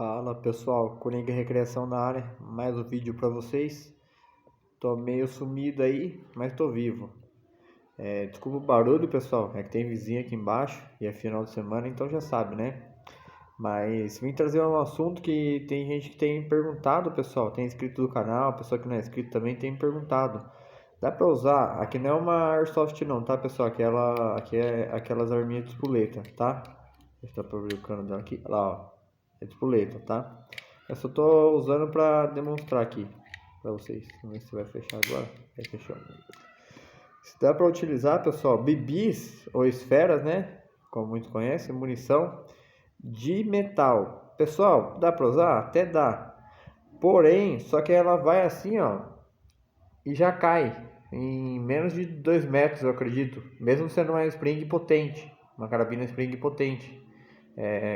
Fala pessoal, Coringa Recreação na área, mais um vídeo pra vocês. Tô meio sumido aí, mas tô vivo. Desculpa o barulho pessoal, é que tem vizinho aqui embaixo e é final de semana, então já sabe, né? Mas vim trazer um assunto que tem gente que tem perguntado, pessoal, tem inscrito do canal, pessoa que não é inscrito também tem perguntado. Dá pra usar, aqui não é uma Airsoft não, tá pessoal? Aqui é aquelas arminhas de espoleta, tá? Deixa eu abrir o cano dela aqui, olha lá ó, é de espoleta, tá? Eu só tô usando pra demonstrar aqui pra vocês. Vamos ver se vai fechar agora. Fechou. Se dá pra utilizar, pessoal, bibis ou esferas, né? Como muitos conhecem, munição de metal. Pessoal, dá pra usar? Até dá. Porém, só que ela vai assim, ó, e já cai em menos de 2 metros, eu acredito. Mesmo sendo uma spring potente, uma carabina spring potente.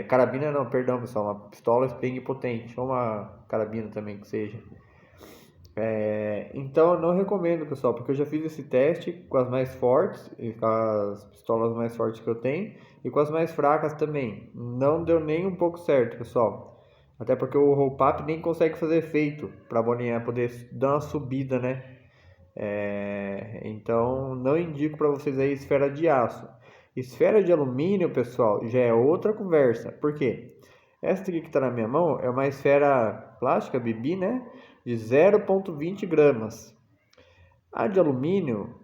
Carabina não, perdão pessoal, uma pistola spring potente, ou uma carabina também que seja. Então eu não recomendo pessoal, porque eu já fiz esse teste com as mais fortes, e com as pistolas mais fortes que eu tenho, e com as mais fracas também. Não deu nem um pouco certo pessoal. Até porque o roll-up nem consegue fazer efeito para a bolinha poder dar uma subida, né? Então não indico para vocês aí esfera de aço. Esfera de alumínio, pessoal, já é outra conversa. Por quê? Essa aqui que está na minha mão é uma esfera plástica, BB, né? De 0,20 gramas. A de alumínio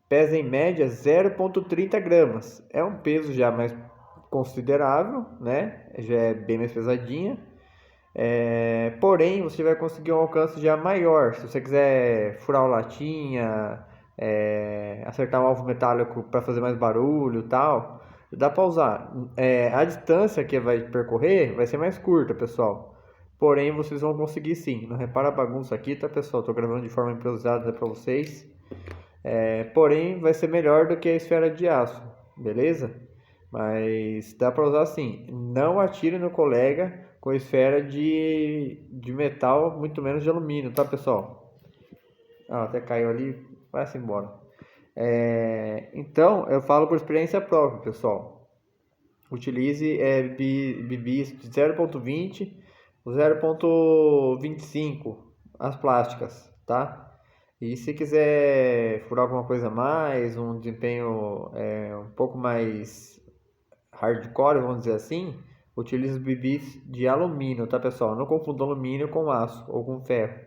pesa em média 0,30 gramas. É um peso já mais considerável, né? Já é bem mais pesadinha. Porém, você vai conseguir um alcance já maior. Se você quiser furar o latinha, acertar um alvo metálico para fazer mais barulho e tal, dá para usar. A distância que vai percorrer vai ser mais curta, pessoal. Porém, vocês vão conseguir sim. Não repara a bagunça aqui, tá, pessoal? Estou gravando de forma improvisada para vocês. Porém, vai ser melhor do que a esfera de aço, beleza? Mas dá para usar sim. Não atire no colega com esfera de metal, muito menos de alumínio, tá, pessoal? Até caiu ali, vai-se embora. Então, eu falo por experiência própria, pessoal. Utilize bibis de 0,20 ou 0,25, as plásticas, tá? E se quiser furar alguma coisa a mais, um desempenho um pouco mais hardcore, vamos dizer assim, utilize os bibis de alumínio, tá pessoal? Não confunda alumínio com aço ou com ferro,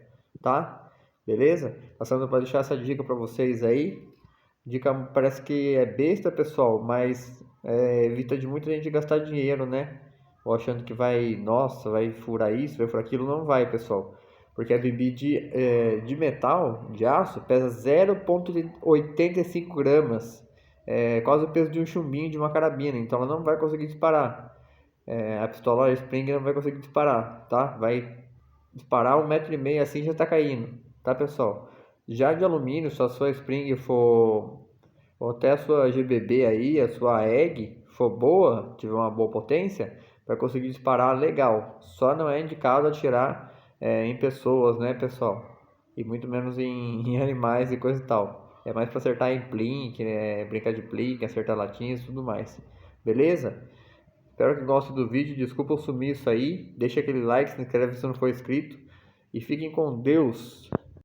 tá? Beleza? Passando para deixar essa dica para vocês aí. Dica parece que é besta, pessoal, mas evita de muita gente gastar dinheiro, né? Ou achando que vai, nossa, vai furar isso, vai furar aquilo. Não vai, pessoal. Porque a BB de metal, de aço, pesa 0,85 gramas. É quase o peso de um chumbinho de uma carabina. Então ela não vai conseguir disparar. A pistola Spring não vai conseguir disparar, tá? Vai disparar 1,5 m assim já tá caindo, tá, pessoal? Já de alumínio, se a sua Spring for, ou até a sua GBB aí, a sua EG for boa, tiver uma boa potência, vai conseguir disparar legal. Só não é indicado atirar em pessoas, né, pessoal? E muito menos em animais e coisa e tal. É mais para acertar em plink, né? Brincar de plink, acertar latinhas e tudo mais. Beleza? Espero que gostem do vídeo. Desculpa eu sumir isso aí. Deixa aquele like, se inscreve se não for inscrito. E fiquem com Deus.